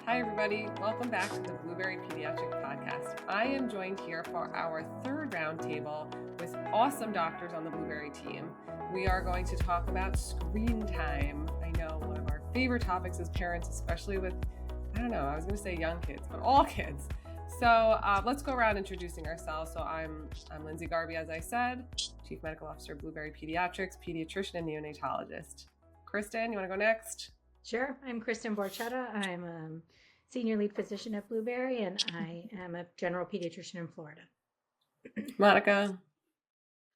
Hi, everybody. Welcome back to the Blueberry Pediatrics Podcast. I am joined here for our third roundtable with awesome doctors on the Blueberry team. We are going to talk about screen time. I know one of our favorite topics as parents, especially with, I was going to say young kids, but all kids. So let's go around introducing ourselves. So I'm Lyndsey Garbi, as I said, Chief Medical Officer, Blueberry Pediatrics, pediatrician and neonatologist. Kristen, you want to go next? Sure. I'm Kristen Borchetta. I'm a senior lead physician at Blueberry, and I am a general pediatrician in Florida. Monica.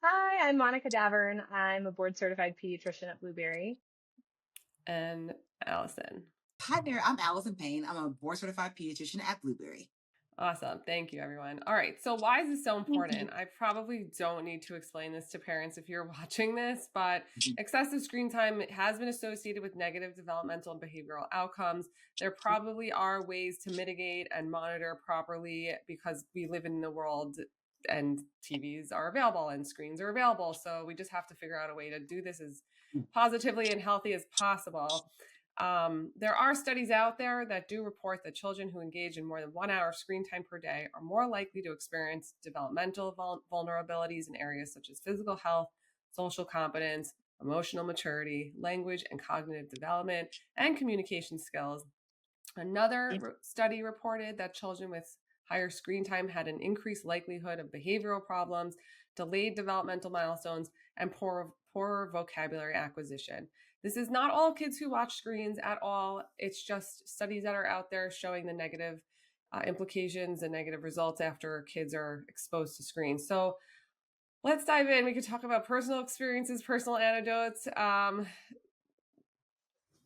Hi, I'm Monica Davern. I'm a board certified pediatrician at Blueberry. And Allison. Hi there, I'm Allison Payne. I'm a board certified pediatrician at Blueberry. Awesome. Thank you, everyone. All right. So why is this so important? I probably don't need to explain this to parents if you're watching this, but excessive screen time has been associated with negative developmental and behavioral outcomes. There probably are ways to mitigate and monitor properly because we live in the world and TVs are available and screens are available. So we just have to figure out a way to do this as positively and healthy as possible. There are studies out there that do report that children who engage in more than 1 hour screen time per day are more likely to experience developmental vulnerabilities in areas such as physical health, social competence, emotional maturity, language and cognitive development, and communication skills. Another study reported that children with higher screen time had an increased likelihood of behavioral problems, delayed developmental milestones, and poorer vocabulary acquisition. This is not all kids who watch screens at all. It's just studies that are out there showing the negative implications and negative results after kids are exposed to screens. So let's dive in. We could talk about personal experiences, personal anecdotes.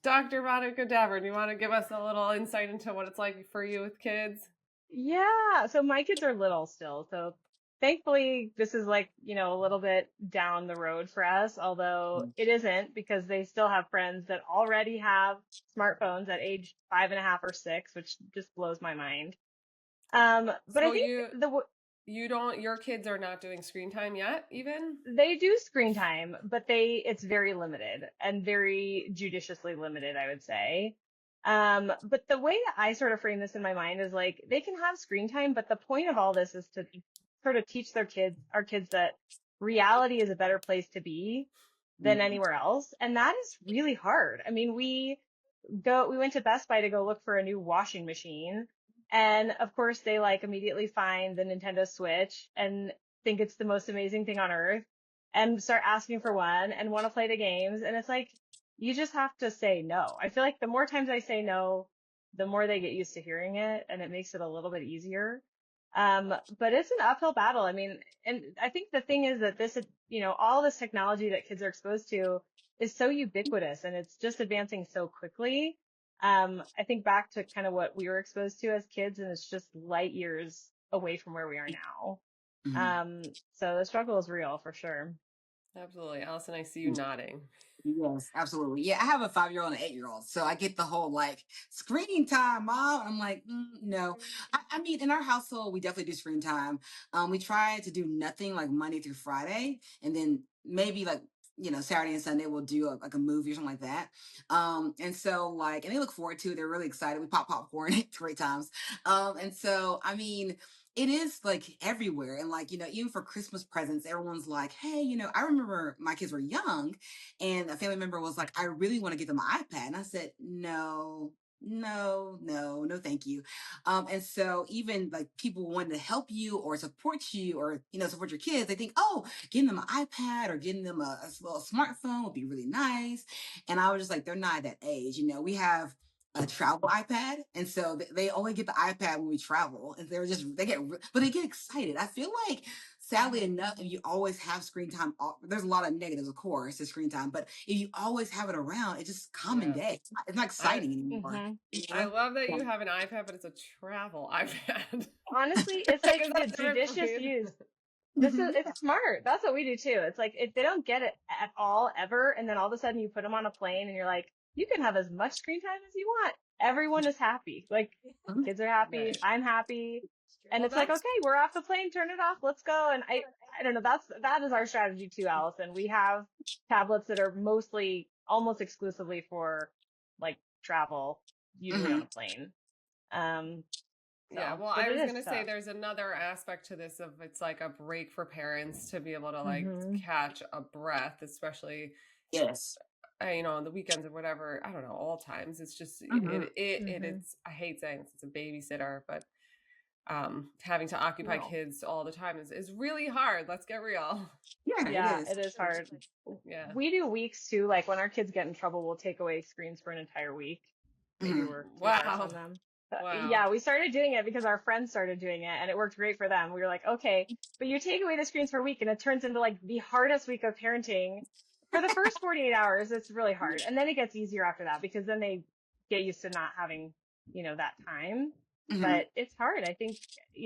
Dr. Monica Davern, do you want to give us a little insight into what it's like for you with kids? Yeah, so my kids are little still. So thankfully, this is a little bit down the road for us, although it isn't because they still have friends that already have smartphones at age 5.5 or 6, which just blows my mind. But so I think your kids are not doing screen time yet, even? They do screen time, but it's very limited and very judiciously limited, I would say. But the way that I sort of frame this in my mind is they can have screen time, but the point of all this is to sort of teach our kids that reality is a better place to be than anywhere else. And that is really hard. I mean, we went to Best Buy to go look for a new washing machine. And of course they immediately find the Nintendo Switch and think it's the most amazing thing on earth and start asking for one and want to play the games. And it's you just have to say no. I feel like the more times I say no, the more they get used to hearing it, and it makes it a little bit easier. But it's an uphill battle. I mean, and I think the thing is that this, all this technology that kids are exposed to is so ubiquitous and it's just advancing so quickly. I think back to kind of what we were exposed to as kids, and it's just light years away from where we are now. So the struggle is real for sure. Absolutely. Allison, I see you nodding. Yes, absolutely. Yeah, I have a 5-year-old and an 8-year-old. So I get the whole screen time, Mom. I'm like, no. I mean, in our household, we definitely do screen time. We try to do nothing Monday through Friday. And then maybe Saturday and Sunday we'll do a movie or something like that. And so and they look forward to it. They're really excited. We pop popcorn at great times. And so, I mean, it is everywhere. And even for Christmas presents, everyone's like, hey, I remember my kids were young and a family member was like, I really want to get them an iPad. And I said, no, thank you. And so even people wanting to help you or support you or, support your kids, they think, oh, getting them an iPad or getting them a little smartphone would be really nice. And I was just like, they're not at that age. We have a travel iPad. And so they only get the iPad when we travel, and they get excited. I feel like sadly enough, if you always have screen time, there's a lot of negatives, of course, to screen time, but if you always have it around, it's just common day. It's not exciting anymore. I love that you have an iPad, but it's a travel iPad. Honestly, it's the judicious use. It's smart. That's what we do too. It's if they don't get it at all ever, and then all of a sudden you put them on a plane and you're like, you can have as much screen time as you want. Everyone is happy. Kids are happy. Right. I'm happy. And it's okay, we're off the plane, turn it off, let's go. And I don't know, that is our strategy too, Allison. We have tablets that are almost exclusively for travel, usually on a plane. Yeah, well, but I it was is going to say tough. there's another aspect to this of it's like a break for parents to be able to like Mhm. catch a breath, especially Yes. you know, on the weekends or whatever. I don't know, all times. It's just Mhm. it Mhm. is. I hate saying this, it's a babysitter, but having to occupy No. kids all the time is really hard. Let's get real. Yeah, it Yeah, is. it is hard. Yeah. We do weeks too. Like when our kids get in trouble, we'll take away screens for an entire week. Maybe Mhm. we're too harsh Wow. on them. Wow. Yeah, we started doing it because our friends started doing it and it worked great for them. We were like, okay, but you take away the screens for a week and it turns into like the hardest week of parenting. For the first 48 hours, it's really hard. And then it gets easier after that because then they get used to not having, that time. Mhm. But it's hard. I think,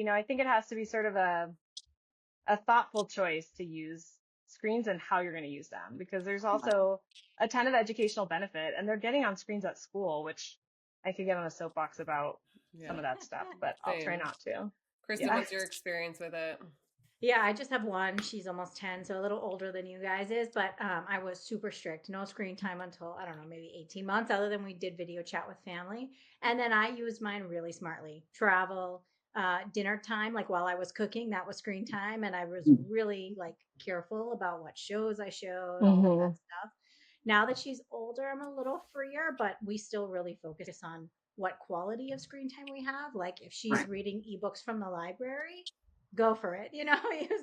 I think it has to be sort of a thoughtful choice to use screens and how you're going to use them because there's also a ton of educational benefit and they're getting on screens at school, which I could get on a soapbox about some of that stuff, but I'll try Same. not to. Kristen, Yeah. what's your experience with it? Yeah, I just have one. She's almost 10, so a little older than you guys is, but I was super strict. No screen time until, I don't know, maybe 18 months, other than we did video chat with family. And then I used mine really smartly. Travel, dinner time, like while I was cooking, that was screen time. And I was really like careful about what shows I showed, all of that stuff. Now that she's older, I'm a little freer, but we still really focus on what quality of screen time we have. Like if she's Right. reading ebooks from the library, go for it. Use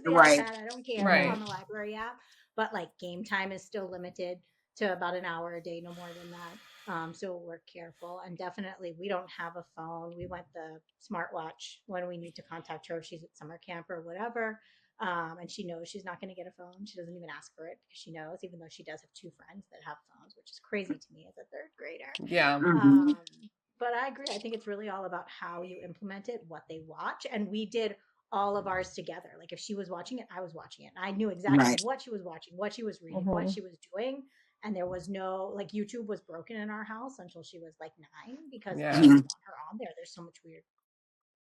the Right. iPad. I don't care Right. on the library app. But like game time is still limited to about an hour a day, no more than that. So we're careful. And definitely we don't have a phone. We went the smartwatch when we need to contact her if she's at summer camp or whatever. And she knows she's not going to get a phone. She doesn't even ask for it because she knows, even though she does have two friends that have phones, which is crazy to me as a third grader. Yeah. Mhm. But I agree. I think it's really all about how you implement it, what they watch. And we did all of ours together. Like if she was watching it, I was watching it. And I knew exactly Right. what she was watching, what she was reading, what she was doing. And there was no, like, YouTube was broken in our house until she was like 9 because Yeah. I didn't want her on there. There's so much weird.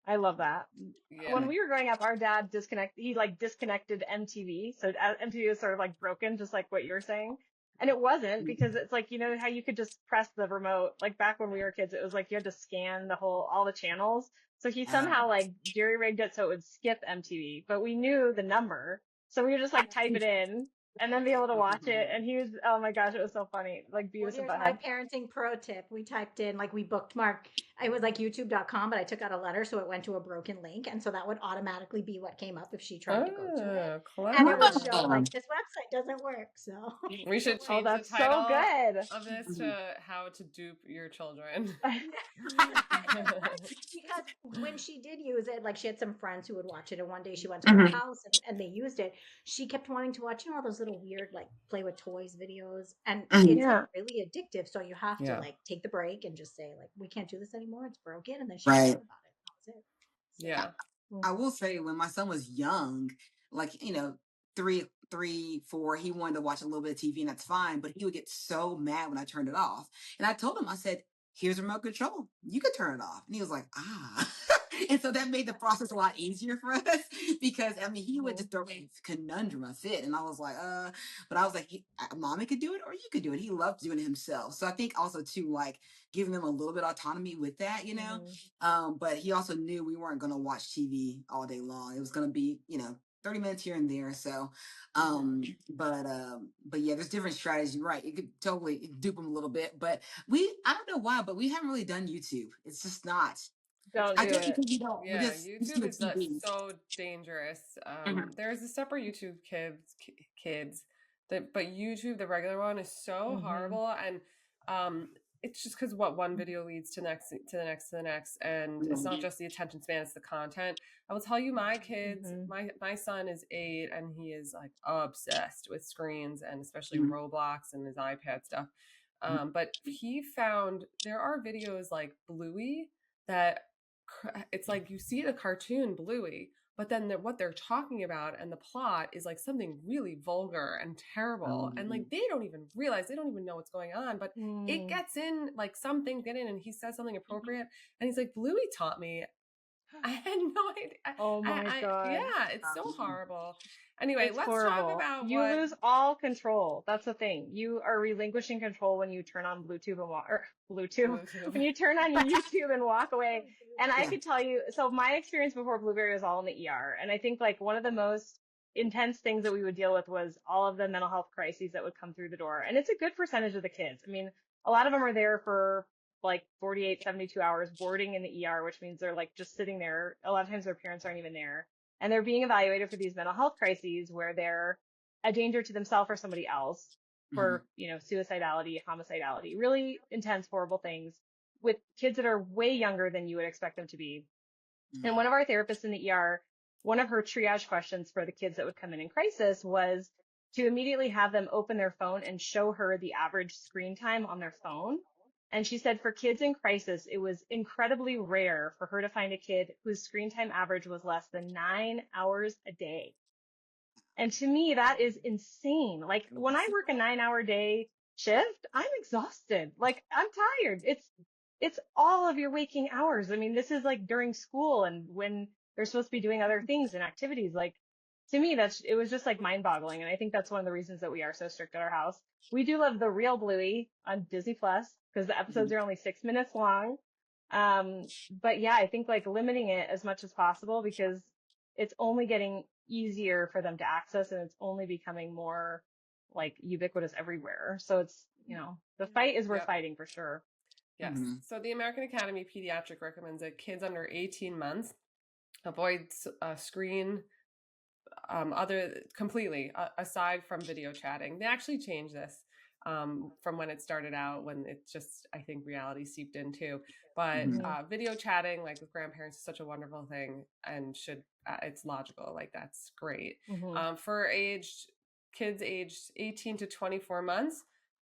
I love that. Yeah. When we were growing up, our dad disconnected MTV. So MTV was sort of like broken, just like what you're saying. And it wasn't because it's like, how you could just press the remote, like back when we were kids, it was like you had to scan all the channels. So he somehow like jerry rigged it so it would skip MTV, but we knew the number. So we would just like type it in and then be able to watch it. And he was, oh my gosh, it was so funny. Like Well, Beavis and here's my Butthead. parenting pro tip. We typed in, like, we bookmarked, it was like youtube.com, but I took out a letter so it went to a broken link. And so that would automatically be what came up if she tried to go to it. Clever. And it would show, like, this website doesn't work. So We should Oh, change the that's title so good. of this to how to dupe your children. because when she did use it, like she had some friends who would watch it, and one day she went to her house and they used it. She kept wanting to watch, all those little weird like play with toys videos, and it's like really addictive. So you have to like take the break and just say like, we can't do this anymore. It's broken, and then she Right. thought about it. That was it. So, Yeah. I will say when my son was young, like, 3, 4, he wanted to watch a little bit of TV and that's fine, but he would get so mad when I turned it off. And I told him, I said, here's remote control. You could turn it off. And he was like, ah. And so that made the process a lot easier for us because, he would just throw a conundrum, a fit. And I was like, but I was like, mommy could do it or you could do it. He loved doing it himself. So I think also too, like giving them a little bit of autonomy with that, but he also knew we weren't going to watch TV all day long. It was going to be, 30 minutes here and there. So, but yeah, there's different strategies, right? You could totally dupe them a little bit, but I don't know why, but we haven't really done YouTube. It's just not. Don't do I guess it. because you don't. Yeah, YouTube is TV. so dangerous. There's a separate YouTube kids but YouTube, the regular one, is so horrible, and it's just because one video leads to the next, and it's not just the attention span, it's the content. I will tell you, my kids, my son is 8 and he is like obsessed with screens and especially Roblox and his iPad stuff. But he found there are videos like Bluey that it's like you see the cartoon Bluey, but then what they're talking about and the plot is like something really vulgar and terrible. And like they don't even realize, they don't even know what's going on, but it gets in, like some things get in and he says something appropriate and he's like, Bluey taught me I had no idea. Oh my God. Yeah, it's so horrible. Anyway, It's let's horrible. talk about You lose all control. That's the thing. You are relinquishing control when you turn on Bluetooth and walk, or Bluetooth, when you turn on YouTube and walk away. And I could tell you, so my experience before Blueberry was all in the ER. And I think like one of the most intense things that we would deal with was all of the mental health crises that would come through the door. And it's a good percentage of the kids. I mean, a lot of them are there for like 48, 72 hours boarding in the ER, which means they're like just sitting there. A lot of times their parents aren't even there. And they're being evaluated for these mental health crises where they're a danger to themselves or somebody else for, you know, suicidality, homicidality, really intense, horrible things with kids that are way younger than you would expect them to be. And one of our therapists in the ER, one of her triage questions for the kids that would come in crisis was to immediately have them open their phone and show her the average screen time on their phone. And she said for kids in crisis, it was incredibly rare for her to find a kid whose screen time average was less than 9 hours a day. And to me, that is insane. Like when I work a 9-hour day shift, I'm exhausted. Like I'm tired. It's all of your waking hours. I mean, this is like during school and when they're supposed to be doing other things and activities. Like to me, it was just like mind boggling. And I think that's one of the reasons that we are so strict at our house. We do love the real Bluey on Disney Plus because the episodes are only 6 minutes long. But yeah, I think like limiting it as much as possible because it's only getting easier for them to access and it's only becoming more like ubiquitous everywhere. So it's, you know, the fight is worth fighting for sure. Yes. So the American Academy of Pediatrics recommends that kids under 18 months avoid screen completely aside from video chatting. They actually changed this from when it started out, when it just, I think reality seeped in too. But video chatting like with grandparents is such a wonderful thing and it's logical. Like that's great. For kids aged 18 to 24 months,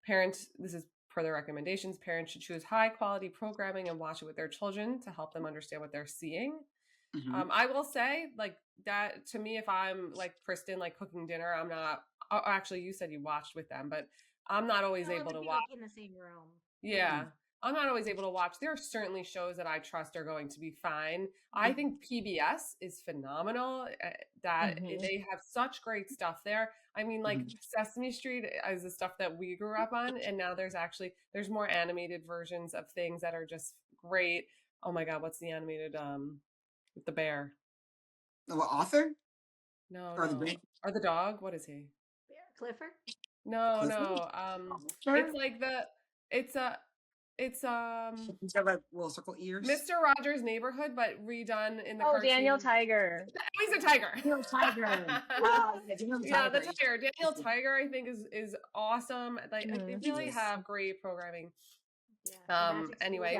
parents, this is per their recommendations, parents should choose high quality programming and watch it with their children to help them understand what they're seeing. I will say like that to me, if I'm like Kristen, like cooking dinner, I'm not, actually you said you watched with them, but I'm not always able to watch in the same room. Yeah. I'm not always able to watch. There are certainly shows that I trust are going to be fine. I think PBS is phenomenal. That they have such great stuff there. I mean, like Sesame Street is the stuff that we grew up on, and now there's more animated versions of things that are just great. Oh my God, what's the animated with the bear? The author? No, or no. the bear? Or the dog? What is he? Bear Clifford? No, Clifford? no. It's like it's He's got like little circle ears. Mr. Rogers' Neighborhood, but redone in the cartoon. Daniel Tiger. He's a tiger. Daniel Tiger. Yeah, the tiger. Daniel Tiger, I think, is awesome. Like they really have great programming. Yeah, anyway,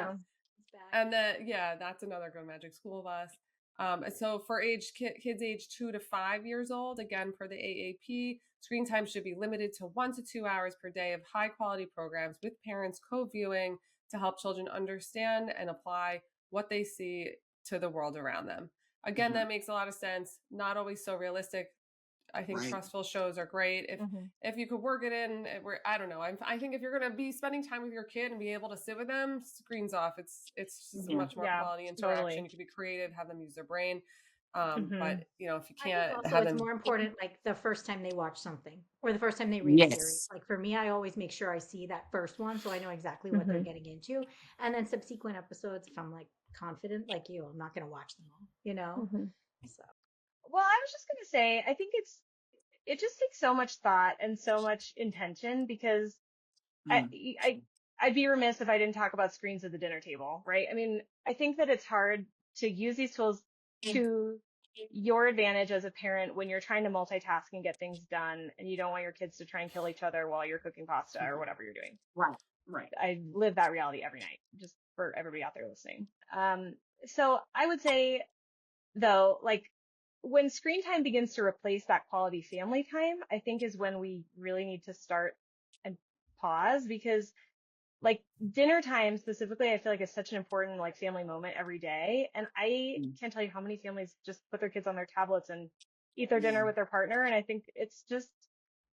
and that's another good Magic School Bus. So for kids age 2 to 5 years old, again, per the AAP, screen time should be limited to 1 to 2 hours per day of high quality programs with parents co-viewing to help children understand and apply what they see to the world around them. Again, that makes a lot of sense. Not always so realistic. I think trustful shows are great. If you could work it in, I don't know. I think if you're going to be spending time with your kid and be able to sit with them, screens off. It's just much more quality interaction. Totally. You can be creative, have them use their brain. But you know, if you can't, it's more important like the first time they watch something or the first time they read a series. Like for me, I always make sure I see that first one so I know exactly what they're getting into, and then subsequent episodes, if I'm like confident like you, I'm not going to watch them all, you know. So well, I was just going to say, I think it just takes so much thought and so much intention because I'd be remiss if I didn't talk about screens at the dinner table, right? I mean, I think that it's hard to use these tools to your advantage as a parent when you're trying to multitask and get things done and you don't want your kids to try and kill each other while you're cooking pasta or whatever you're doing. Right. I live that reality every night, just for everybody out there listening. So I would say though, like when screen time begins to replace that quality family time, I think is when we really need to start and pause because like dinner time specifically, I feel like it's such an important like family moment every day. And I can't tell you how many families just put their kids on their tablets and eat their dinner with their partner. And I think it's just,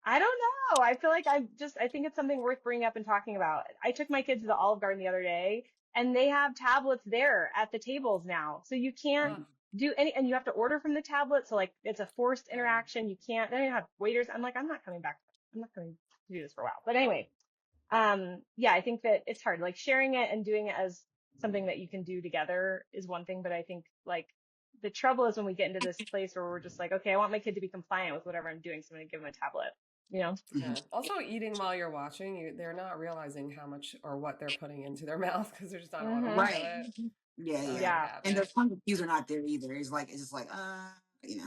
I don't know. I feel like I think it's something worth bringing up and talking about. I took my kids to the Olive Garden the other day and they have tablets there at the tables now. So you can't do any, and you have to order from the tablet. So like it's a forced interaction. You can't, then you have waiters. I'm like, I'm not coming back. I'm not going to do this for a while. But anyway, yeah, I think that it's hard. Like sharing it and doing it as something that you can do together is one thing. But I think like the trouble is when we get into this place where we're just like, okay, I want my kid to be compliant with whatever I'm doing, so I'm going to give them a tablet. You know? Yeah. Also, eating while you're watching, they're not realizing how much or what they're putting into their mouth because they're just not on Right. it. Yeah. And the hunger cues are not there either. It's just like, you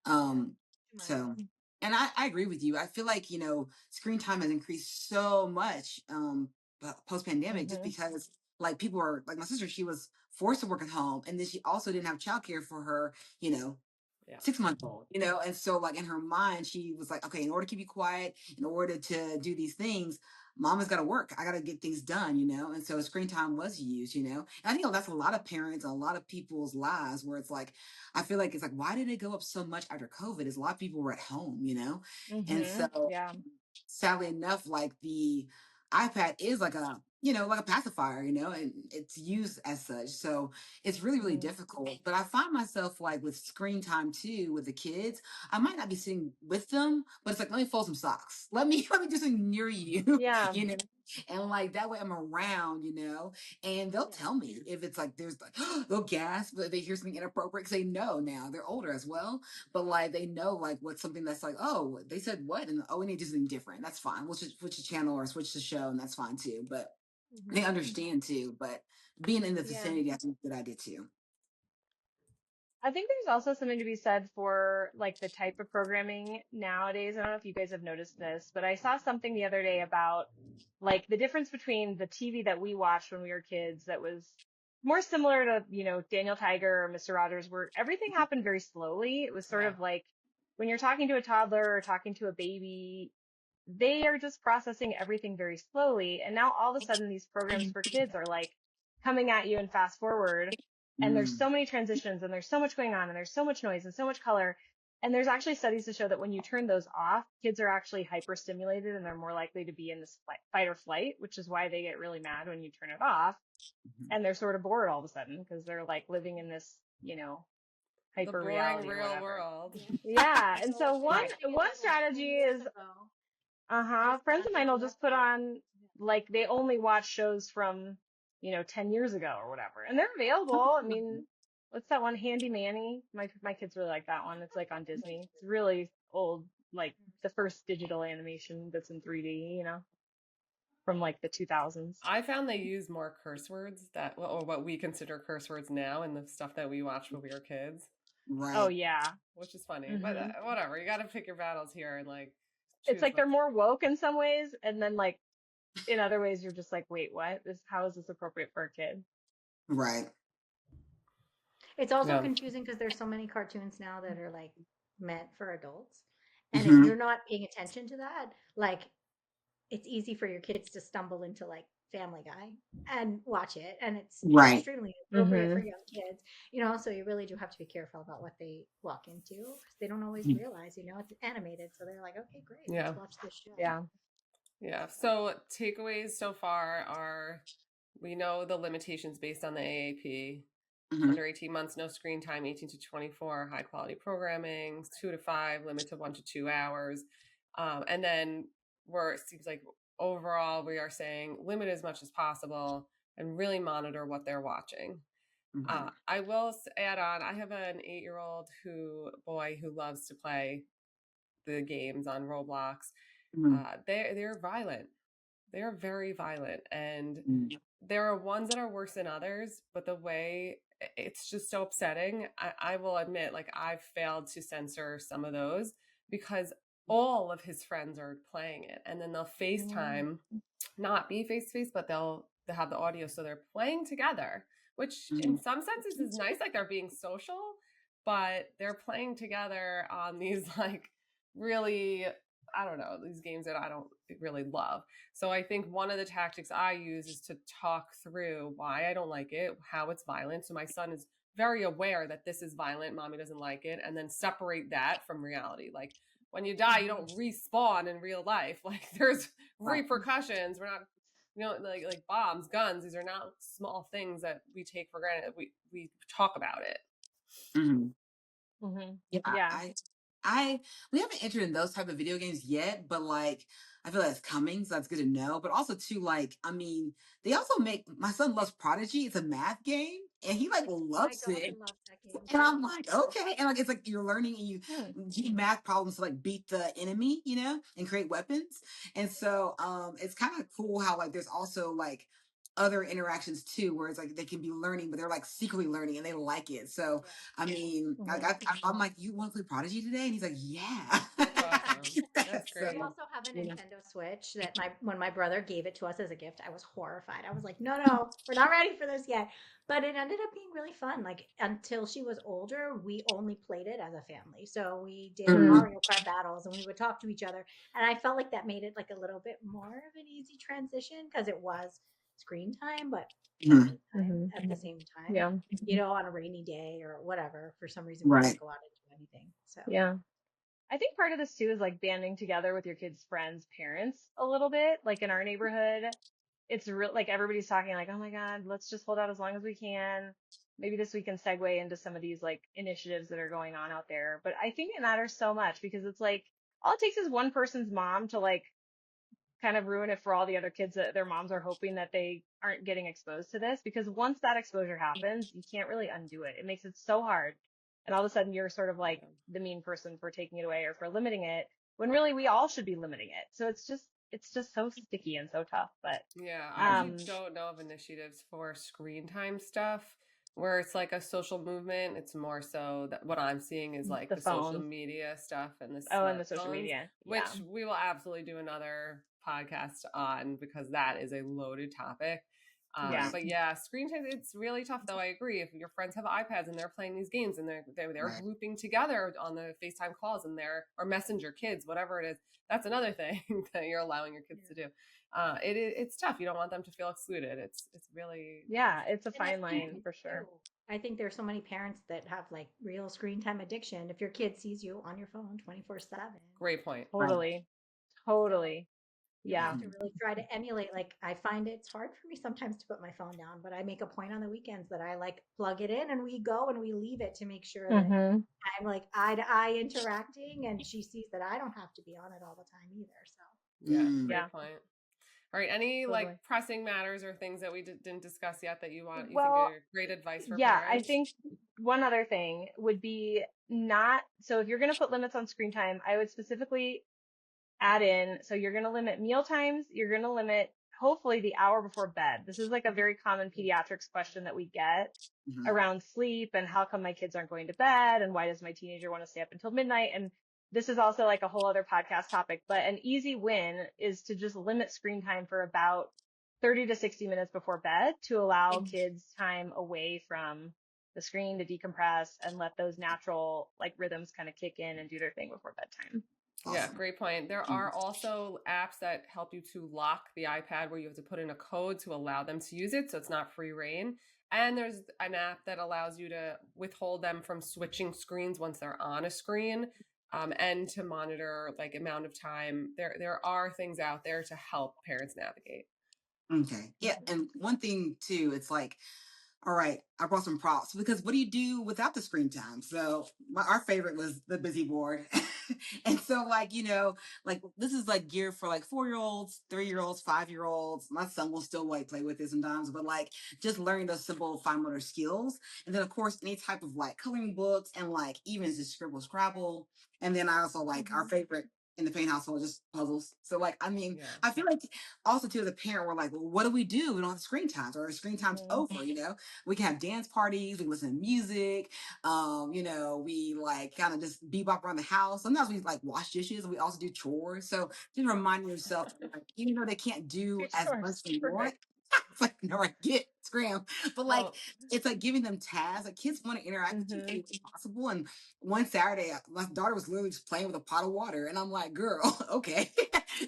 know. So, and I agree with you. I feel like, you know, screen time has increased so much post pandemic just because like people are like my sister, she was forced to work at home, and then she also didn't have childcare for her, you know, 6-month-old, you know, and so like in her mind, she was like, okay, in order to keep you quiet, in order to do these things, mama's got to work. I got to get things done, you know, and so screen time was used, you know. And I think that's a lot of parents, a lot of people's lives where it's like, I feel like it's like, why did it go up so much after COVID? Is a lot of people were at home, you know, and so sadly enough, like the iPad is like a, you know, like a pacifier, you know, and it's used as such. So it's really, really difficult. But I find myself like with screen time too, with the kids, I might not be sitting with them, but it's like, let me fold some socks. Let me do something near you, you know, and like that way I'm around, you know, and they'll tell me if it's like, there's like, they'll gasp, but they hear something inappropriate because they know now they're older as well. But like, they know like what's something that's like, oh, they said what? And oh, we need to do something different. That's fine. We'll just switch the channel or switch the show, and that's fine too. But they understand too, but being in the vicinity, I think that I did too. I think there's also something to be said for like the type of programming nowadays. I don't know if you guys have noticed this, but I saw something the other day about like the difference between the TV that we watched when we were kids that was more similar to, you know, Daniel Tiger or Mr. Rogers, where everything happened very slowly. It was sort of like when you're talking to a toddler or talking to a baby, they are just processing everything very slowly. And now all of a sudden these programs for kids are like coming at you and fast forward. And there's so many transitions and there's so much going on and there's so much noise and so much color. And there's actually studies to show that when you turn those off, kids are actually hyperstimulated and they're more likely to be in this fight or flight, which is why they get really mad when you turn it off. And they're sort of bored all of a sudden because they're like living in this, you know, hyper reality real world. Yeah. And so one strategy is, friends of mine will just put on, like, they only watch shows from, you know, 10 years ago or whatever. And they're available. I mean, what's that one? Handy Manny. My kids really like that one. It's like on Disney. It's really old, like the first digital animation that's in 3D, you know, from like the 2000s. I found they use more curse words or what we consider curse words now in the stuff that we watched when we were kids. Right. Oh, yeah. Which is funny. But whatever. You got to pick your battles here and like. It's like they're more woke in some ways. And then like in other ways, you're just like, wait, what? How is this appropriate for a kid? Right. It's also confusing because there's so many cartoons now that are like meant for adults. And if you're not paying attention to that, like it's easy for your kids to stumble into like Family Guy and watch it. And it's extremely appropriate for young kids, you know, so you really do have to be careful about what they walk into because they don't always realize, you know, it's animated. So they're like, okay, great. Let's watch this show. Yeah. So takeaways so far are, we know the limitations based on the AAP. Under 18 months, no screen time, 18 to 24, high quality programming, 2 to 5, limit to 1 to 2 hours. And then it seems like overall we are saying limit as much as possible and really monitor what they're watching. I will add on, I have an 8-year-old boy who loves to play the games on Roblox. They're violent. They're very violent. And there are ones that are worse than others, but the way it's just so upsetting. I will admit, like, I've failed to censor some of those because all of his friends are playing it. And then they'll FaceTime, not be face-to-face, but they'll have the audio. So they're playing together, which in some senses is nice. Like they're being social, but they're playing together on these like really, I don't know, these games that I don't really love. So I think one of the tactics I use is to talk through why I don't like it, how it's violent. So my son is very aware that this is violent, mommy doesn't like it, and then separate that from reality. Like when you die, you don't respawn in real life. Like there's repercussions. We're not like bombs, guns. These are not small things that we take for granted. We talk about it. Mm-hmm. Yeah, Yeah. we haven't entered in those type of video games yet, but like I feel like it's coming, so that's good to know. But also too, like, I mean, they also make my son loves Prodigy. It's a math game, and he like My loves daughter it. loves that game. And I'm like, okay. And like it's like you're learning and you do math problems to like beat the enemy, and create weapons. And so it's kind of cool how like there's also like other interactions too, where it's like they can be learning, but they're like secretly learning and they like it. So I mean, I'm like, you want to play Prodigy today? And he's like, yeah. That's awesome. That's great. We also have a Nintendo Switch that when my brother gave it to us as a gift, I was horrified. I was like, no, we're not ready for this yet. But it ended up being really fun. Like until she was older, we only played it as a family. So we did Mario Kart battles and we would talk to each other. And I felt like that made it like a little bit more of an easy transition because it was screen time, but time at the same time. Yeah. On a rainy day or whatever, for some reason we couldn't go out and do anything. So yeah. I think part of this too is like banding together with your kids' friends' parents a little bit. Like in our neighborhood, it's real, like everybody's talking like, oh my God, let's just hold out as long as we can. Maybe this we can segue into some of these like initiatives that are going on out there. But I think it matters so much because it's like all it takes is one person's mom to like kind of ruin it for all the other kids that their moms are hoping that they aren't getting exposed to this, because once that exposure happens, you can't really undo it. It makes it so hard. And all of a sudden you're sort of like the mean person for taking it away or for limiting it, when really we all should be limiting it. So it's just so sticky and so tough. But yeah, I don't know of initiatives for screen time stuff where it's like a social movement. It's more so that what I'm seeing is like the social media stuff and the social media, which we will absolutely do another podcast on because that is a loaded topic. But yeah, screen time, it's really tough though. I agree. If your friends have iPads and they're playing these games and they're grouping together on the FaceTime calls and or Messenger kids, whatever it is, that's another thing that you're allowing your kids to do. It's tough. You don't want them to feel excluded. It's really it's a fine line for sure. I think there's so many parents that have like real screen time addiction. If your kid sees you on your phone 24/7. Great point. Totally. You have to really try to emulate. Like I find it's hard for me sometimes to put my phone down, but I make a point on the weekends that I like plug it in and we go and we leave it to make sure that I'm like eye to eye interacting and she sees that I don't have to be on it all the time either. So great point. All right, any like pressing matters or things that we didn't discuss yet that you think are great advice for parents? I think one other thing would be so if you're going to put limits on screen time, I would specifically add in, so you're going to limit meal times, you're going to limit hopefully the hour before bed. This is like a very common pediatrics question that we get around sleep and how come my kids aren't going to bed and why does my teenager want to stay up until midnight? And this is also like a whole other podcast topic, but an easy win is to just limit screen time for about 30 to 60 minutes before bed to allow kids time away from the screen to decompress and let those natural like rhythms kind of kick in and do their thing before bedtime. Awesome. Yeah, great point. There are also apps that help you to lock the iPad where you have to put in a code to allow them to use it, so it's not free reign. And there's an app that allows you to withhold them from switching screens once they're on a screen, and to monitor like amount of time. There are things out there to help parents navigate. Okay. Yeah, and one thing too, it's like, all right, I brought some props because what do you do without the screen time? So our favorite was the busy board. And so like, like this is like geared for like 4-year-olds, 3-year-olds, 5-year-olds. My son will still like play with it sometimes, but like just learning those simple fine motor skills. And then of course, any type of like coloring books and like even just Scrabble. And then I also like our favorite in the Payne household, just puzzles. So like, I mean, I feel like also too as a parent, we're like, well, what do? We don't have screen times or screen time's over, we can have dance parties, we can listen to music. We like kind of just bebop around the house. Sometimes we like wash dishes and we also do chores. So just remind yourself, like, even though they can't do as much anymore. It's like, no, I get scram, but like it's like giving them tasks. Like kids want to interact with you as possible. And one Saturday, my daughter was literally just playing with a pot of water, and I'm like, "Girl, okay."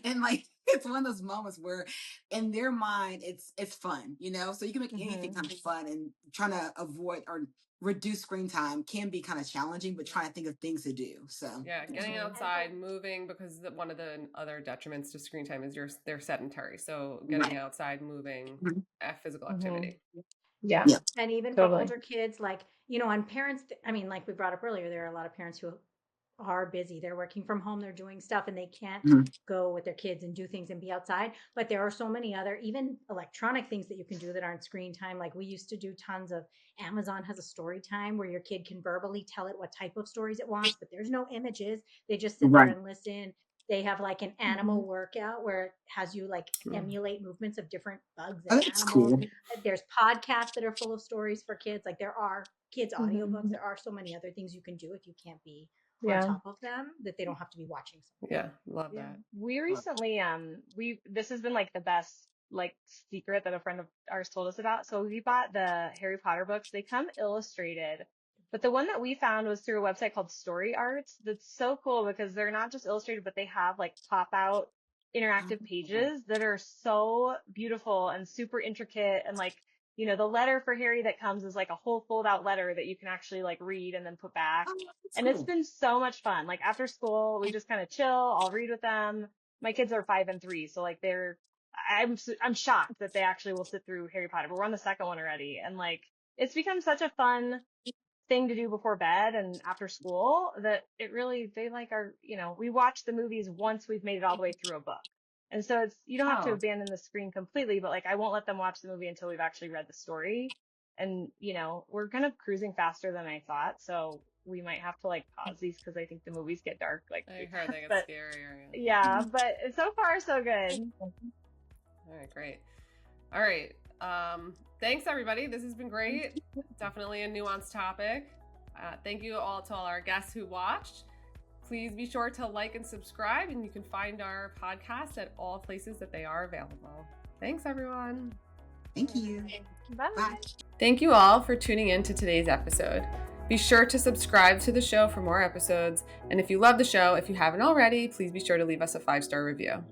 And like it's one of those moments where in their mind it's fun, so you can make anything kind of fun, and trying to avoid or reduce screen time can be kind of challenging, but trying to think of things to do. So yeah, getting outside, moving, because one of the other detriments to screen time is they're sedentary. So getting outside, moving, physical activity. Yeah. And even Totally. for older kids, like, and parents, I mean, like we brought up earlier, there are a lot of parents who are busy. They're working from home, they're doing stuff, and they can't go with their kids and do things and be outside. But there are so many other, even electronic things that you can do that aren't screen time. Like we used to do tons of, Amazon has a story time where your kid can verbally tell it what type of stories it wants, but there's no images. They just sit there and listen. They have like an animal workout where it has you like emulate movements of different bugs and animals. Cool. There's podcasts that are full of stories for kids. Like there are kids audiobooks. There are so many other things you can do if you can't be on top of them, that they don't have to be watching something. Yeah, love that. We recently this has been like the best like secret that a friend of ours told us about. So we bought the Harry Potter books. They come illustrated, but the one that we found was through a website called Story Arts. That's so cool because they're not just illustrated, but they have like pop out interactive pages that are so beautiful and super intricate. And like, the letter for Harry that comes is like a whole fold out letter that you can actually like read and then put back. And it's been so much fun. Like after school, we just kind of chill. I'll read with them. My kids are 5 and 3. So like I'm shocked that they actually will sit through Harry Potter, but we're on the second one already. And like, it's become such a fun thing to do before bed and after school that they like we watch the movies once we've made it all the way through a book. And so you don't have to abandon the screen completely, but like I won't let them watch the movie until we've actually read the story. And, we're kind of cruising faster than I thought. So we might have to like pause these because I think the movies get dark. Like I heard they get scarier. Yeah, but so far so good. All right, great. All right. Thanks everybody. This has been great. Definitely a nuanced topic. Thank you all to all our guests who watched. Please be sure to like and subscribe, and you can find our podcast at all places that they are available. Thanks everyone. Thank you. Bye. Bye. Thank you all for tuning in to today's episode. Be sure to subscribe to the show for more episodes. And if you love the show, if you haven't already, please be sure to leave us a 5-star review.